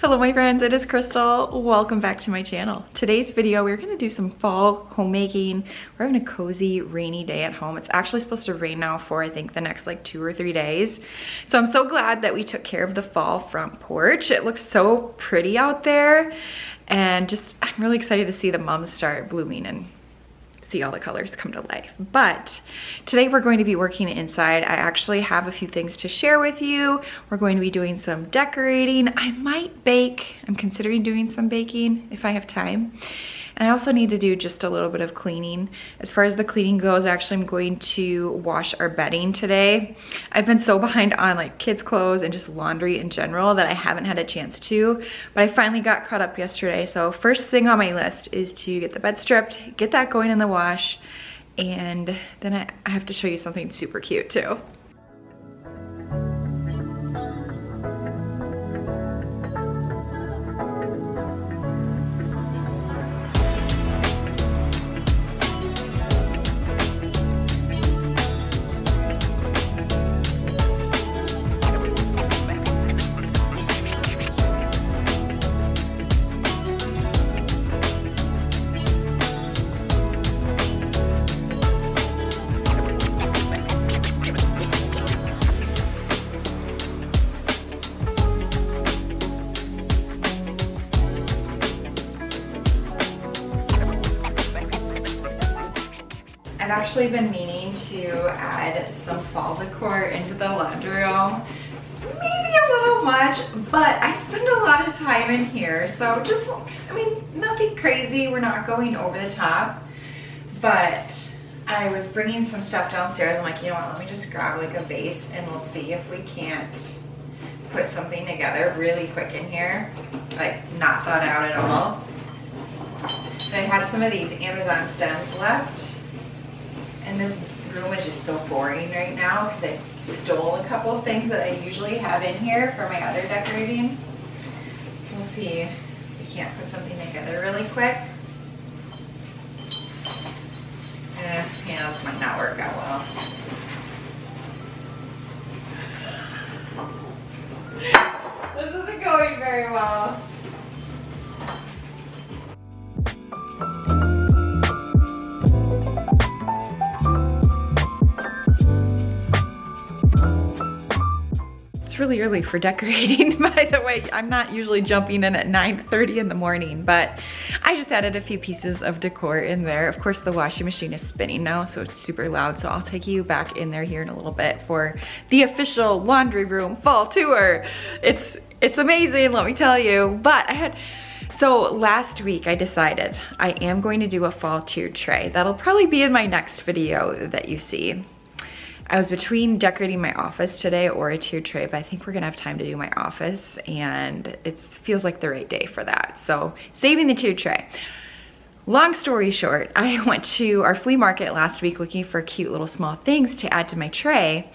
Hello my friends, it is Crystal. Welcome back to my channel. Today's video, we're gonna do some fall homemaking. We're having a cozy rainy day at home. It's actually supposed to rain now for I think the next like 2 or 3 days. So I'm so glad that we took care of the fall front porch. It looks so pretty out there. And just, I'm really excited to see the mums start blooming and see all the colors come to life. But today we're going to be working inside. I actually have a few things to share with you. We're going to be doing some decorating. I might bake. I'm considering doing some baking if I have time. And I also need to do just a little bit of cleaning. As far as the cleaning goes, actually I'm going to wash our bedding today. I've been so behind on like kids' clothes and just laundry in general that I haven't had a chance to, but I finally got caught up yesterday. So first thing on my list is to get the bed stripped, get that going in the wash, and then I have to show you something super cute too. I've actually been meaning to add some fall decor into the laundry room. Maybe a little much, but I spend a lot of time in here. So just, I mean, nothing crazy. We're not going over the top, but I was bringing some stuff downstairs. I'm like, you know what, let me just grab like a vase and we'll see if we can't put something together really quick in here. Like not thought out at all. So I had some of these Amazon stems left. And this room is just so boring right now because I stole a couple of things that I usually have in here for my other decorating. So we'll see if we can't put something together really quick. Yeah, this might not work out well. This isn't going very well. It's really early for decorating, by the way. I'm not usually jumping in at 9:30 in the morning, but I just added a few pieces of decor in there. Of course, the washing machine is spinning now, so it's super loud. So I'll take you back in there here in a little bit for the official laundry room fall tour. It's amazing, let me tell you. But so last week I decided I am going to do a fall tiered tray. That'll probably be in my next video that you see. I was between decorating my office today or a tiered tray, but I think we're gonna have time to do my office and it feels like the right day for that. So saving the tiered tray. Long story short, I went to our flea market last week looking for cute little small things to add to my tray.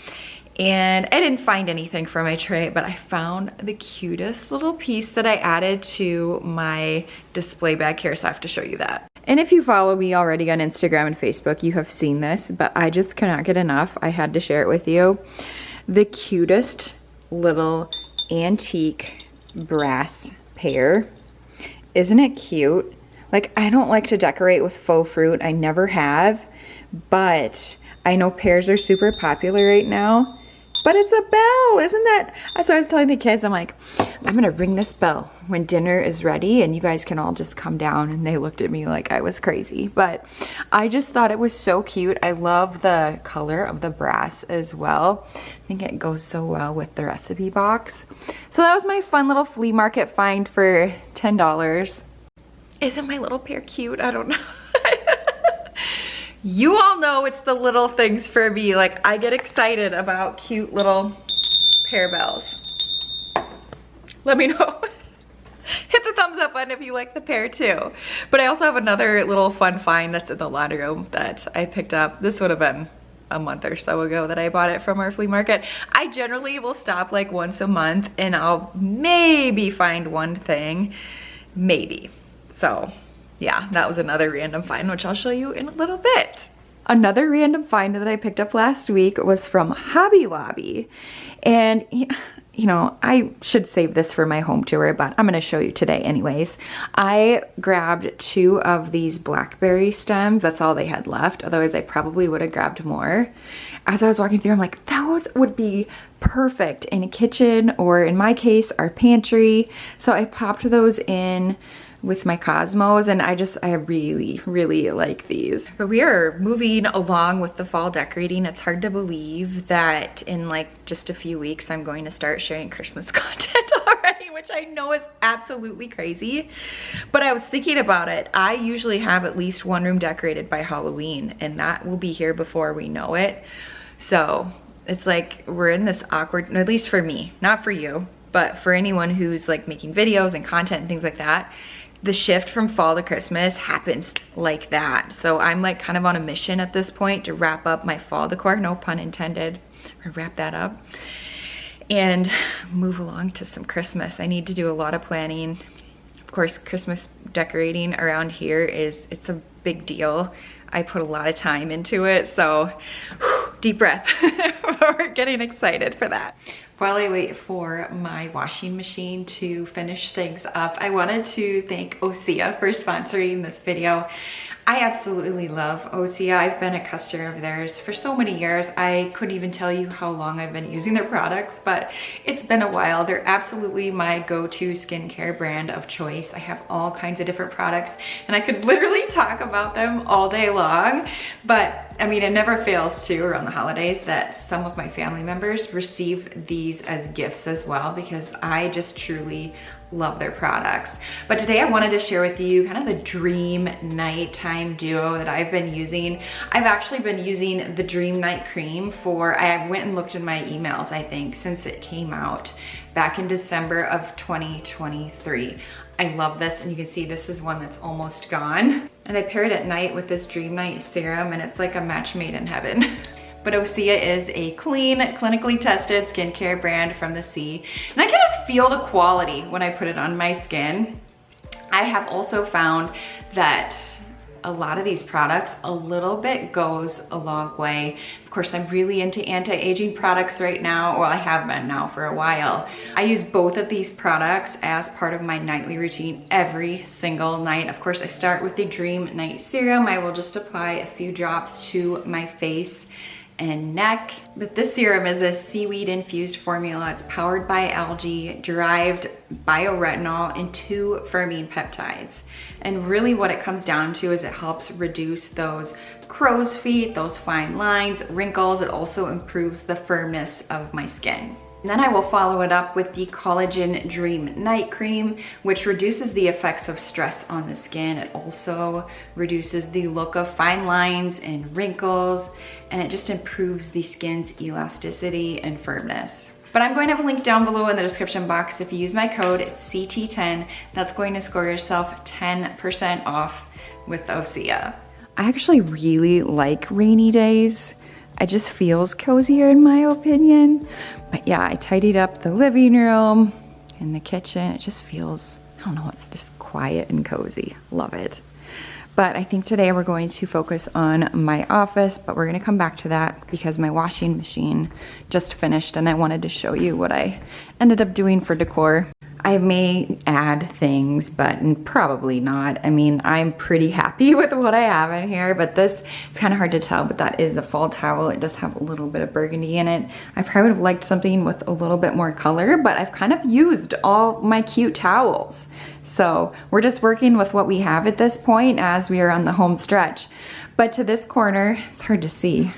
And I didn't find anything for my tray, but I found the cutest little piece that I added to my display bag here, so I have to show you that. And if you follow me already on Instagram and Facebook, you have seen this, but I just cannot get enough. I had to share it with you. The cutest little antique brass pear. Isn't it cute? Like, I don't like to decorate with faux fruit. I never have, but I know pears are super popular right now. But it's a bell, isn't that? So I was telling the kids, I'm like, I'm gonna ring this bell when dinner is ready and you guys can all just come down. And they looked at me like I was crazy. But I just thought it was so cute. I love the color of the brass as well. I think it goes so well with the recipe box. So that was my fun little flea market find for $10. Isn't my little pear cute? I don't know. You all know it's the little things for me. Like, I get excited about cute little pear bells. Let me know. Hit the thumbs up button if you like the pear too. But I also have another little fun find that's in the laundry room that I picked up. This would have been a month or so ago that I bought it from our flea market. I generally will stop like once a month and I'll maybe find one thing, maybe. So yeah, that was another random find, which I'll show you in a little bit. Another random find that I picked up last week was from Hobby Lobby. And you know, I should save this for my home tour, but I'm gonna show you today anyways. I grabbed 2 of these blackberry stems. That's all they had left. Otherwise, I probably would have grabbed more. As I was walking through, I'm like, those would be perfect in a kitchen, or in my case, our pantry. So I popped those in with my Cosmos, and I really, really like these. But we are moving along with the fall decorating. It's hard to believe that in like just a few weeks, I'm going to start sharing Christmas content already, which I know is absolutely crazy. But I was thinking about it. I usually have at least one room decorated by Halloween, and that will be here before we know it. So it's like we're in this awkward, at least for me, not for you, but for anyone who's like making videos and content and things like that, the shift from fall to Christmas happens like that. So I'm like kind of on a mission at this point to wrap up my fall decor, no pun intended, or wrap that up and move along to some Christmas. I need to do a lot of planning. Of course, Christmas decorating around here it's a big deal. I put a lot of time into it, so deep breath. We're getting excited for that. While I wait for my washing machine to finish things up, I wanted to thank Osea for sponsoring this video. I absolutely love Osea. I've been a customer of theirs for so many years. I couldn't even tell you how long I've been using their products, but it's been a while. They're absolutely my go-to skincare brand of choice. I have all kinds of different products, and I could literally talk about them all day long. But I mean, it never fails to, around the holidays, that some of my family members receive these as gifts as well, because I just truly love their products. But today I wanted to share with you kind of the dream nighttime duo that I've been using. I've actually been using the Dream Night Cream I went and looked in my emails, I think, since it came out back in December of 2023. I love this, and you can see this is one that's almost gone. And I pair it at night with this Dream Night serum, and it's like a match made in heaven. But Osea is a clean, clinically tested skincare brand from the sea. And I can just feel the quality when I put it on my skin. I have also found that a lot of these products, a little bit goes a long way. Of course, I'm really into anti-aging products right now. Well, I have been now for a while. I use both of these products as part of my nightly routine every single night. Of course, I start with the Dream Night Serum. I will just apply a few drops to my face and neck. But this serum is a seaweed infused formula. It's powered by algae, derived bioretinol, and 2 fermine peptides. And really what it comes down to is it helps reduce those crow's feet, those fine lines, wrinkles. It also improves the firmness of my skin. And then I will follow it up with the Collagen Dream Night Cream, which reduces the effects of stress on the skin. It also reduces the look of fine lines and wrinkles, and it just improves the skin's elasticity and firmness. But I'm going to have a link down below in the description box. If you use my code, it's CT10, that's going to score yourself 10% off with Osea. I actually really like rainy days. It just feels cozier in my opinion. But yeah, I tidied up the living room and the kitchen. It just feels, I don't know, it's just quiet and cozy. Love it. But I think today we're going to focus on my office, but we're gonna come back to that because my washing machine just finished and I wanted to show you what I ended up doing for decor. I may add things, but probably not. I mean, I'm pretty happy with what I have in here, but this, it's kind of hard to tell, but that is a fall towel. It does have a little bit of burgundy in it. I probably would have liked something with a little bit more color, but I've kind of used all my cute towels. So we're just working with what we have at this point as we are on the home stretch. But to this corner, it's hard to see.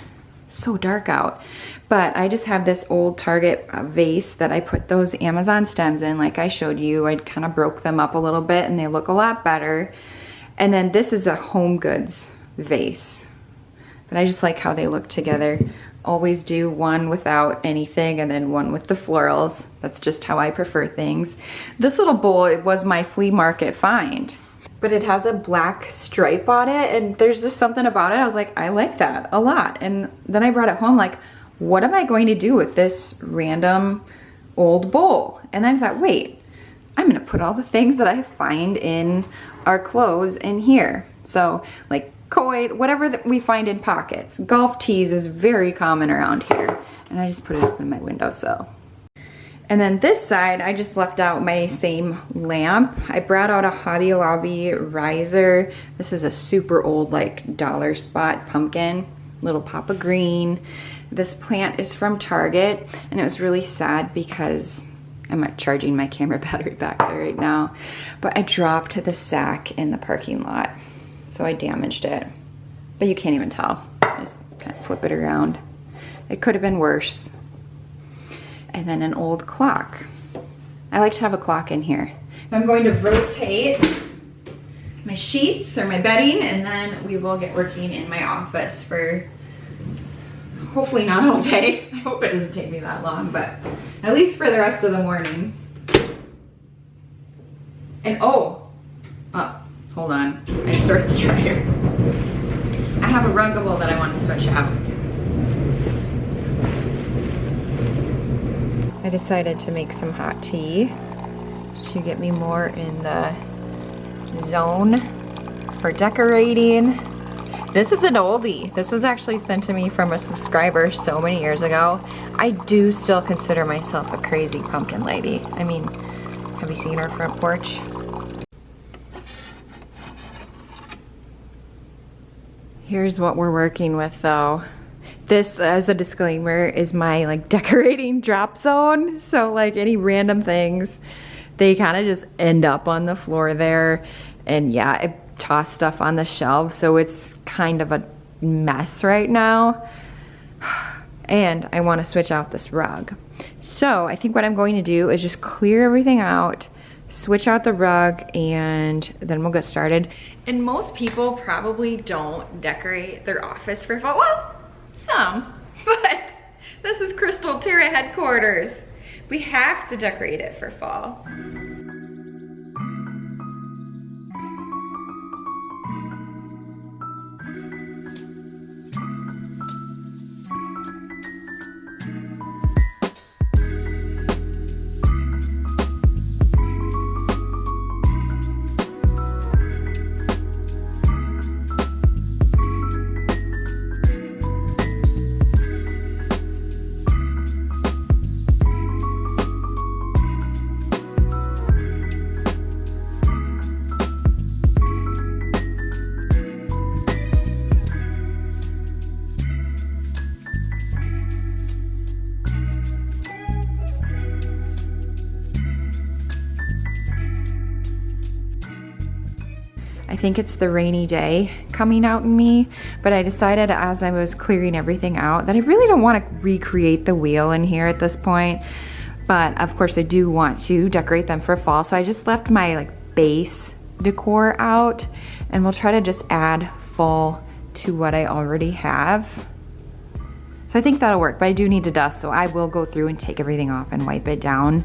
So dark out. But I just have this old Target vase that I put those Amazon stems in like I showed you. I kind of broke them up a little bit and they look a lot better. And then this is a Home Goods vase. But I just like how they look together. Always do one without anything and then one with the florals. That's just how I prefer things. This little bowl, it was my flea market find. But it has a black stripe on it and there's just something about it. I was like, I like that a lot. And then I brought it home like, what am I going to do with this random old bowl? And then I thought, wait, I'm gonna put all the things that I find in our clothes in here. So like koi, whatever we find in pockets. Golf tees is very common around here. And I just put it up in my windowsill. And then this side, I just left out my same lamp. I brought out a Hobby Lobby riser. This is a super old, like, dollar spot pumpkin, little pop of green. This plant is from Target, and it was really sad because I'm not charging my camera battery back there right now, but I dropped the sack in the parking lot, so I damaged it. But you can't even tell. I just kind of flip it around. It could have been worse. And then an old clock. I like to have a clock in here. So I'm going to rotate my sheets or my bedding, and then we will get working in my office for hopefully not all day. I hope it doesn't take me that long, but at least for the rest of the morning. And oh, hold on. I just started the dryer. I have a ruggable that I want to switch out. I decided to make some hot tea to get me more in the zone for decorating. This is an oldie. This was actually sent to me from a subscriber so many years ago. I do still consider myself a crazy pumpkin lady. I mean, have you seen our front porch? Here's what we're working with though. This, as a disclaimer, is my like decorating drop zone. So like any random things, they kind of just end up on the floor there. And yeah, I toss stuff on the shelf, so it's kind of a mess right now. And I want to switch out this rug. So I think what I'm going to do is just clear everything out, switch out the rug, and then we'll get started. And most people probably don't decorate their office for fall. Well, some, but this is CrystalTara headquarters. We have to decorate it for fall. I think it's the rainy day coming out in me, but I decided as I was clearing everything out that I really don't want to recreate the wheel in here at this point. But of course I do want to decorate them for fall. So I just left my like base decor out, and we'll try to just add fall to what I already have. So I think that'll work, but I do need to dust, so I will go through and take everything off and wipe it down.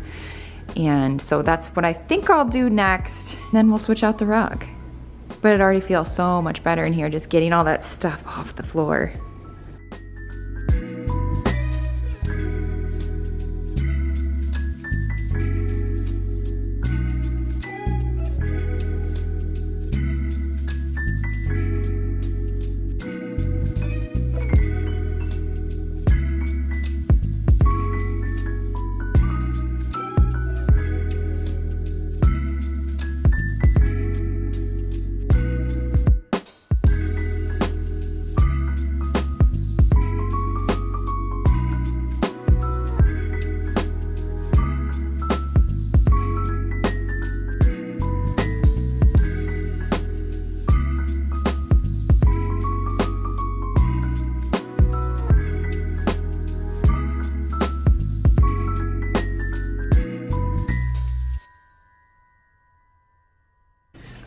And so that's what I think I'll do next. Then we'll switch out the rug. But it already feels so much better in here, just getting all that stuff off the floor.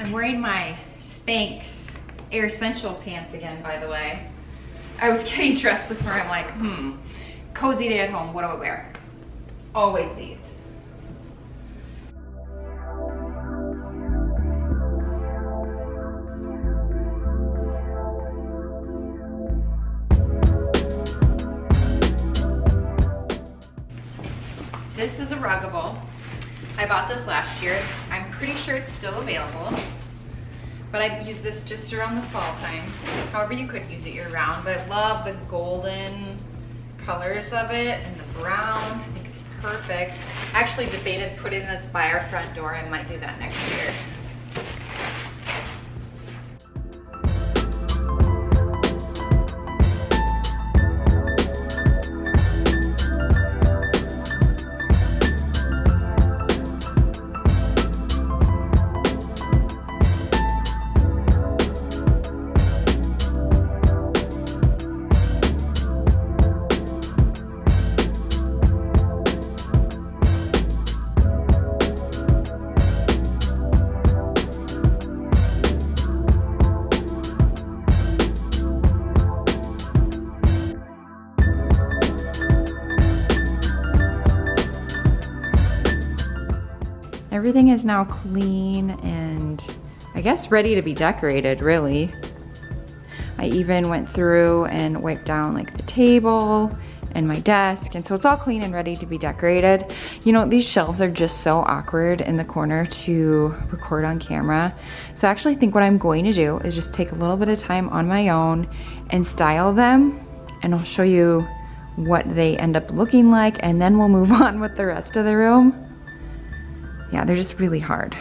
I'm wearing my Spanx Air Essential pants again, by the way. I was getting dressed this morning, I'm like, cozy day at home, what do I wear? Always these. This is a ruggable. I bought this last year. I'm pretty sure it's still available. but I use this just around the fall time. However, you could use it year round, but I love the golden colors of it and the brown. I think it's perfect. I actually debated putting this by our front door. I might do that next year. Everything is now clean and I guess ready to be decorated, really. I even went through and wiped down like the table and my desk, and so it's all clean and ready to be decorated. You know, these shelves are just so awkward in the corner to record on camera. So I actually think what I'm going to do is just take a little bit of time on my own and style them, and I'll show you what they end up looking like, and then we'll move on with the rest of the room. Yeah, they're just really hard.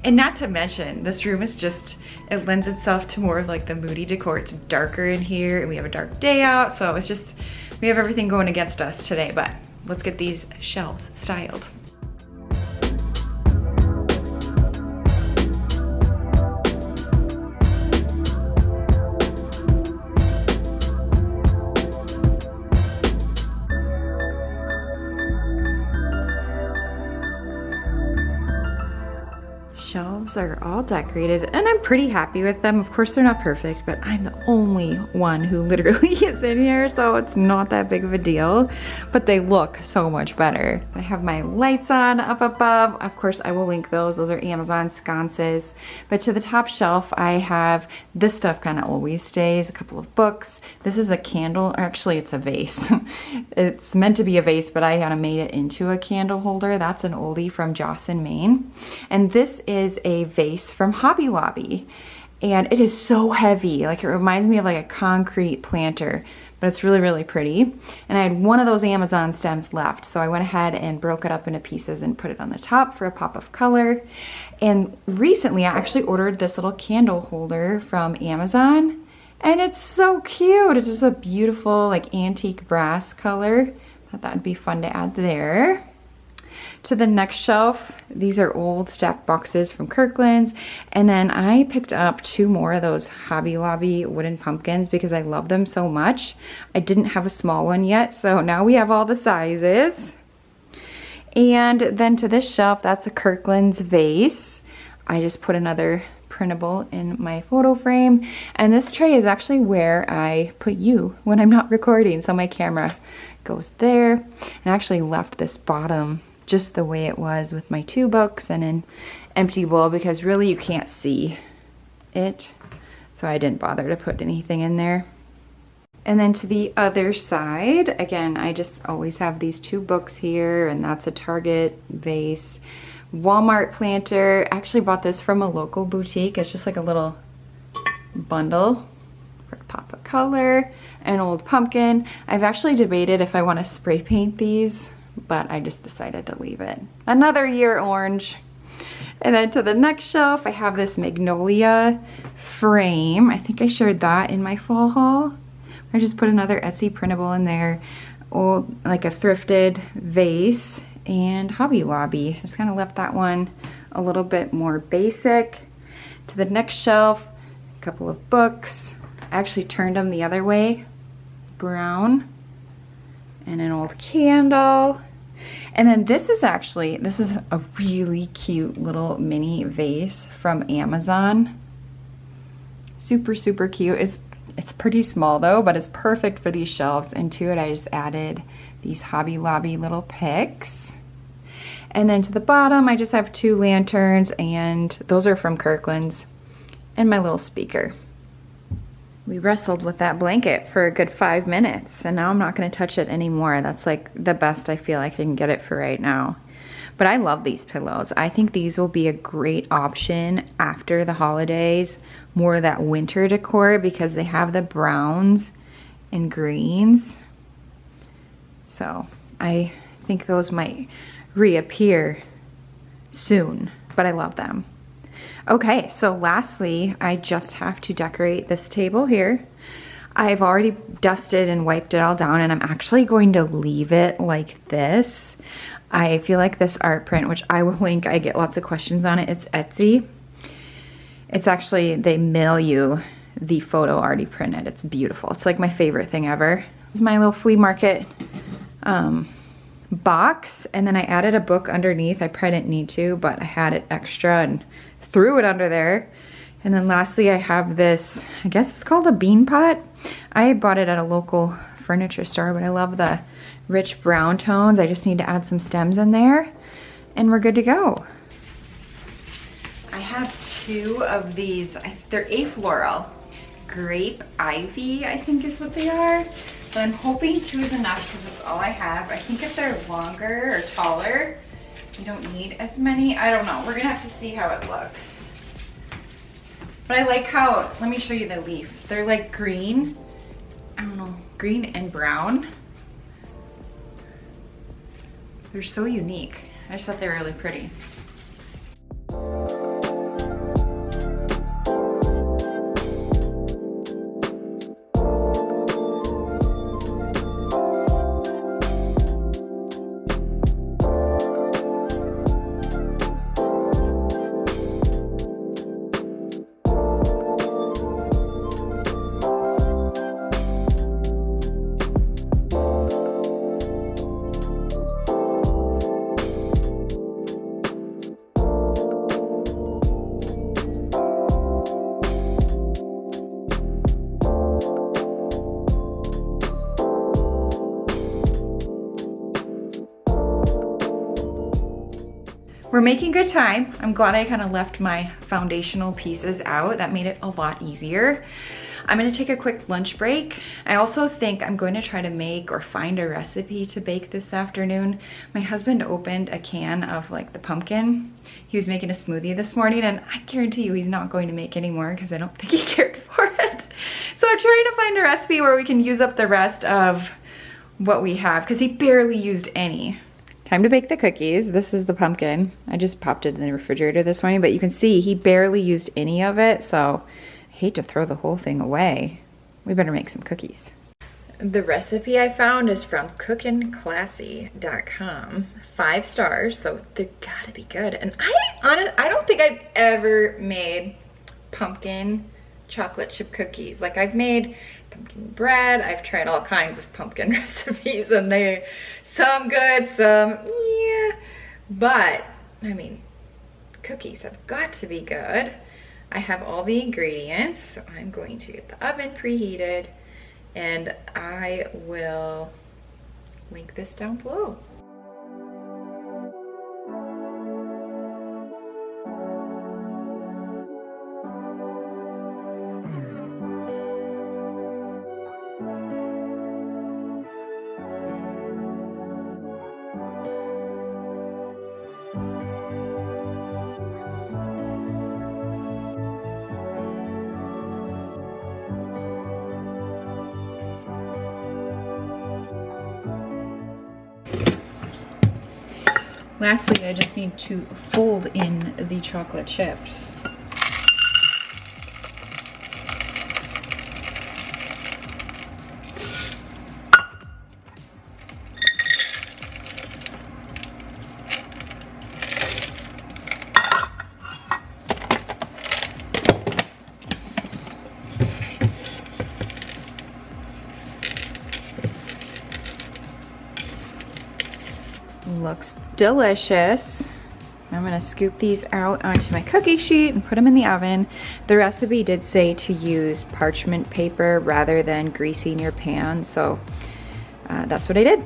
And not to mention, this room is just, it lends itself to more of like the moody decor. It's darker in here and we have a dark day out, so it's just, we have everything going against us today, but let's get these shelves styled. Shelves are all decorated and I'm pretty happy with them. Of course they're not perfect, but I'm the only one who literally is in here, so it's not that big of a deal, but they look so much better. I have my lights on up above. Of course I will link those. Those are Amazon sconces. But to the top shelf I have this stuff, kind of always stays, a couple of books. This is a candle, or actually it's a vase. It's meant to be a vase, but I kind of made it into a candle holder. That's an oldie from Jocelyn, Maine. And this is a vase from Hobby Lobby, and it is so heavy. Like, it reminds me of like a concrete planter, but it's really, really pretty. And I had one of those Amazon stems left, so I went ahead and broke it up into pieces and put it on the top for a pop of color. And recently I actually ordered this little candle holder from Amazon, and it's so cute. It's just a beautiful like antique brass color. Thought that would be fun to add there. To the next shelf, these are old stacked boxes from Kirkland's, and then I picked up 2 more of those Hobby Lobby wooden pumpkins because I love them so much. I didn't have a small one yet, so now we have all the sizes. And then to this shelf, that's a Kirkland's vase. I just put another printable in my photo frame, and this tray is actually where I put you when I'm not recording, so my camera goes there. And I actually left this bottom just the way it was with my 2 books and an empty bowl because really you can't see it, so I didn't bother to put anything in there. And then to the other side, again, I just always have these 2 books here, and that's a Target vase. Walmart planter. I actually bought this from a local boutique. It's just like a little bundle for a pop of color. An old pumpkin. I've actually debated if I want to spray paint these, but I just decided to leave it. Another year orange. And then to the next shelf, I have this magnolia frame. I think I shared that in my fall haul. I just put another Etsy printable in there. Old, like a thrifted vase, and Hobby Lobby. Just kind of left that one a little bit more basic. To the next shelf, a couple of books. I actually turned them the other way. Brown. And an old candle. And then this is a really cute little mini vase from Amazon. Super, super cute. It's pretty small though, but it's perfect for these shelves. And to it, I just added these Hobby Lobby little picks. And then to the bottom, I just have 2 lanterns, and those are from Kirkland's, and my little speaker. We wrestled with that blanket for a good 5 minutes, and now I'm not gonna touch it anymore. That's like the best I feel like I can get it for right now. But I love these pillows. I think these will be a great option after the holidays, more of that winter decor, because they have the browns and greens. So I think those might reappear soon, but I love them. Okay, so lastly, I just have to decorate this table here. I've already dusted and wiped it all down, and I'm actually going to leave it like this. I feel like this art print, which I will link, I get lots of questions on it. It's Etsy. It's actually, they mail you the photo already printed. It's beautiful. It's like my favorite thing ever. This is my little flea market box, and then I added a book underneath. I probably didn't need to, but I had it extra and threw it under there. And then lastly, I have this, I guess it's called a bean pot. I bought it at a local furniture store, but I love the rich brown tones. I just need to add some stems in there and we're good to go. I have 2 of these, they're afloral. Grape ivy, I think is what they are. But I'm hoping 2 is enough because that's all I have. I think if they're longer or taller, you don't need as many. I don't know, we're gonna have to see how it looks. But I like how, let me show you the leaf. They're like green, I don't know, green and brown. They're so unique. I just thought they were really pretty. We're making good time. I'm glad I kind of left my foundational pieces out. That made it a lot easier. I'm gonna take a quick lunch break. I also think I'm going to try to make or find a recipe to bake this afternoon. My husband opened a can of like the pumpkin. He was making a smoothie this morning, and I guarantee you he's not going to make any more because I don't think he cared for it. So I'm trying to find a recipe where we can use up the rest of what we have because he barely used any. Time to bake the cookies. This is the pumpkin. I just popped it in the refrigerator this morning, but you can see he barely used any of it, so I hate to throw the whole thing away. We better make some cookies. The recipe I found is from cookinclassy.com. 5 stars, so they've gotta be good. And I don't think I've ever made pumpkin chocolate chip cookies. Like, I've made pumpkin bread, I've tried all kinds of pumpkin recipes, and some good, some yeah, but I mean, cookies have got to be good. I have all the ingredients, so I'm going to get the oven preheated, and I will link this down below. Lastly, I just need to fold in the chocolate chips. Looks delicious. So I'm gonna scoop these out onto my cookie sheet and put them in the oven. The recipe did say to use parchment paper rather than greasing your pan, so that's what I did.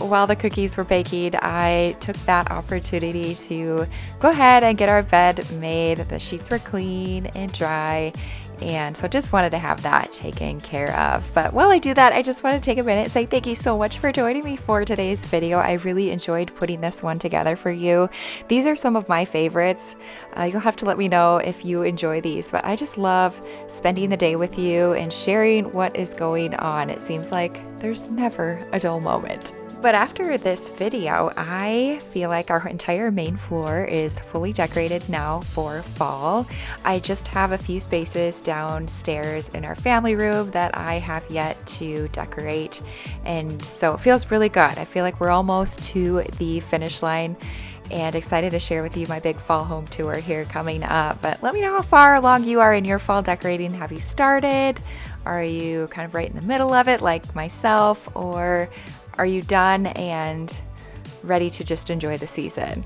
while the cookies were baking, I took that opportunity to go ahead and get our bed made. The sheets were clean and dry, and so just wanted to have that taken care of. But while I do that, I just want to take a minute and say thank you so much for joining me for today's video. I really enjoyed putting this one together for you. These are some of my favorites. You'll have to let me know if you enjoy these, but I just love spending the day with you and sharing what is going on. It seems like there's never a dull moment. But after this video, I feel like our entire main floor is fully decorated now for fall. I just have a few spaces downstairs in our family room that I have yet to decorate. And so it feels really good. I feel like we're almost to the finish line and excited to share with you my big fall home tour here coming up. But let me know how far along you are in your fall decorating. Have you started? Are you kind of right in the middle of it like myself, or are you done and ready to just enjoy the season?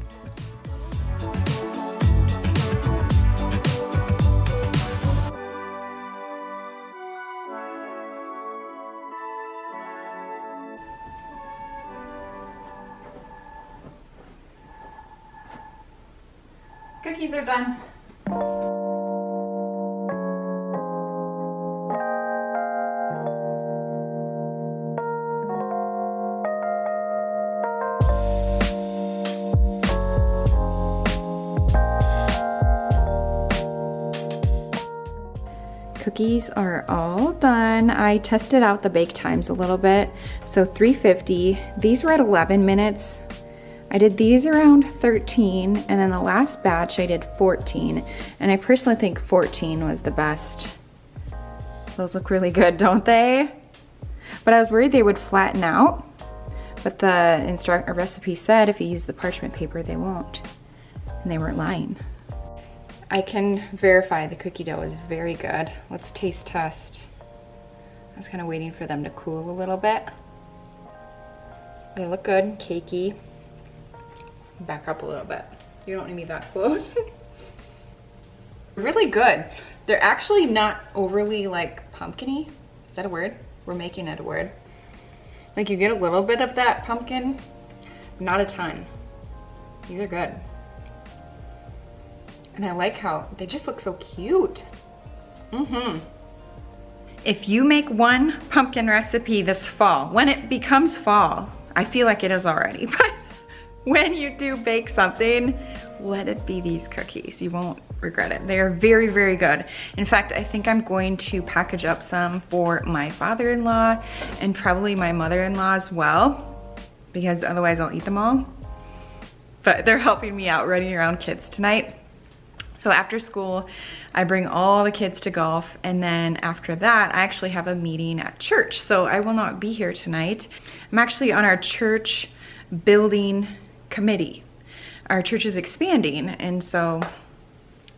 Cookies are done. Cookies are all done. I tested out the bake times a little bit. So 350, these were at 11 minutes. I did these around 13, and then the last batch I did 14. And I personally think 14 was the best. Those look really good, don't they? But I was worried they would flatten out. But the recipe said if you use the parchment paper, they won't. And they weren't lying. I can verify the cookie dough is very good. Let's taste test. I was kind of waiting for them to cool a little bit. They look good, cakey. Back up a little bit. You don't need me that close. Really good. They're actually not overly like pumpkin-y. Is that a word? We're making it a word. Like you get a little bit of that pumpkin, not a ton. These are good. And I like how they just look so cute. If you make one pumpkin recipe this fall, when it becomes fall, I feel like it is already, but when you do bake something, let it be these cookies. You won't regret it. They are very, very good. In fact, I think I'm going to package up some for my father-in-law and probably my mother-in-law as well, because otherwise I'll eat them all. But they're helping me out running around kids tonight. So after school, I bring all the kids to golf, and then after that, I actually have a meeting at church. So I will not be here tonight. I'm actually on our church building committee. Our church is expanding, and so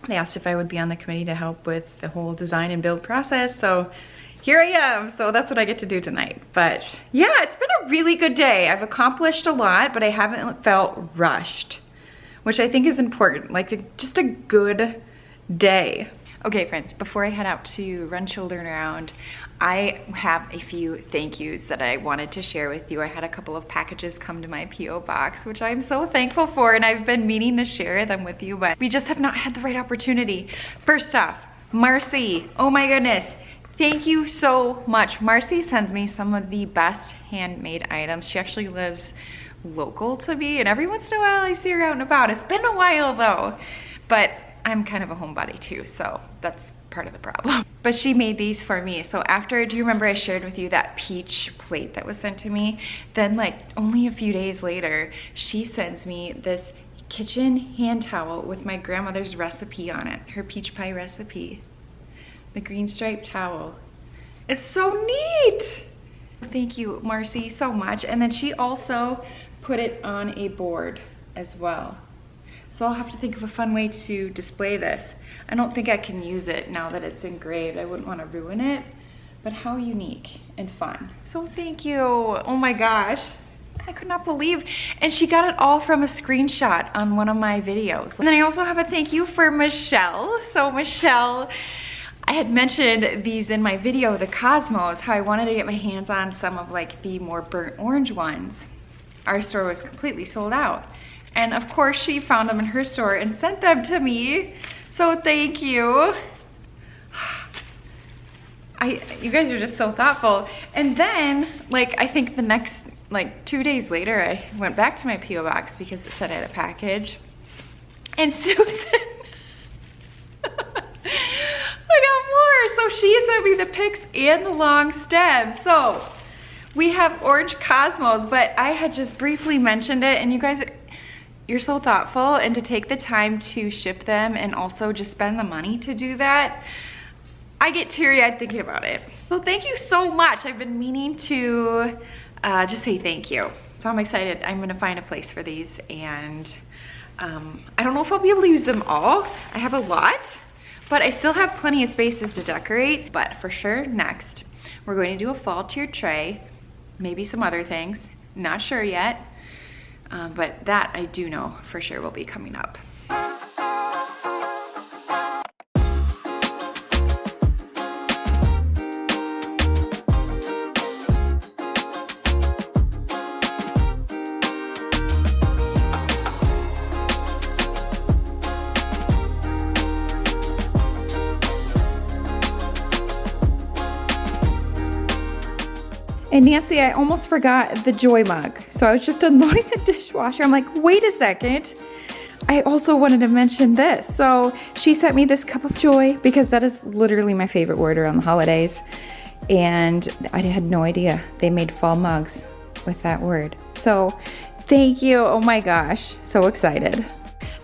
they asked if I would be on the committee to help with the whole design and build process. So here I am. So that's what I get to do tonight. But yeah, it's been a really good day. I've accomplished a lot, but I haven't felt rushed, which I think is important, like just a good day. Okay friends, before I head out to run children around, I have a few thank yous that I wanted to share with you. I had a couple of packages come to my P.O. box, which I'm so thankful for, and I've been meaning to share them with you, but we just have not had the right opportunity. First off, Marcy, oh my goodness, thank you so much. Marcy sends me some of the best handmade items. She actually lives local to me, and every once in a while I see her out and about. It's been a while though, but I'm kind of a homebody too, so that's part of the problem. But she made these for me. So after, do you remember I shared with you that peach plate that was sent to me? Then like only a few days later, she sends me this kitchen hand towel with my grandmother's recipe on it, her peach pie recipe. The green striped towel. It's so neat. Thank you, Marcy, so much. And then she also put it on a board as well. So I'll have to think of a fun way to display this. I don't think I can use it now that it's engraved. I wouldn't want to ruin it, but how unique and fun. So thank you. Oh my gosh. I could not believe. And she got it all from a screenshot on one of my videos. And then I also have a thank you for Michelle. So Michelle, I had mentioned these in my video, the Cosmos, how I wanted to get my hands on some of like the more burnt orange ones. our store was completely sold out. And of course she found them in her store and sent them to me. So thank you. You guys are just so thoughtful. And then, like, I think the next, like 2 days later, I went back to my P.O. box because it said I had a package. And Susan, I got more. So she sent me the picks and the long stem. So we have orange cosmos, but I had just briefly mentioned it, and you guys, you're so thoughtful, and to take the time to ship them and also just spend the money to do that. I get teary-eyed thinking about it. So thank you so much. I've been meaning to just say thank you. So I'm excited. I'm gonna find a place for these, and I don't know if I'll be able to use them all. I have a lot, but I still have plenty of spaces to decorate. But for sure, next, we're going to do a fall tiered tray, maybe some other things. Not sure yet, but that I do know for sure will be coming up. And Nancy, I almost forgot the Joy mug. So I was just unloading the dishwasher. I'm like, wait a second. I also wanted to mention this. So she sent me this cup of joy because that is literally my favorite word around the holidays. And I had no idea they made fall mugs with that word. So thank you. Oh my gosh, so excited.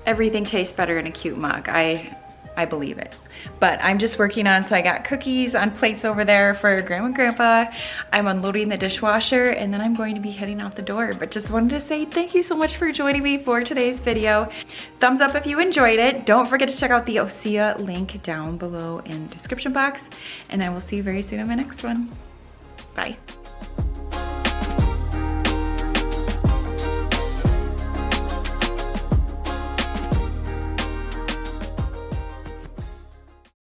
Everything tastes better in a cute mug. I believe it. But I'm just working on, so I got cookies on plates over there for Grandma and Grandpa. I'm unloading the dishwasher, and then I'm going to be heading out the door. But just wanted to say thank you so much for joining me for today's video. Thumbs up if you enjoyed it. Don't forget to check out the Osea link down below in the description box. And I will see you very soon in my next one. Bye.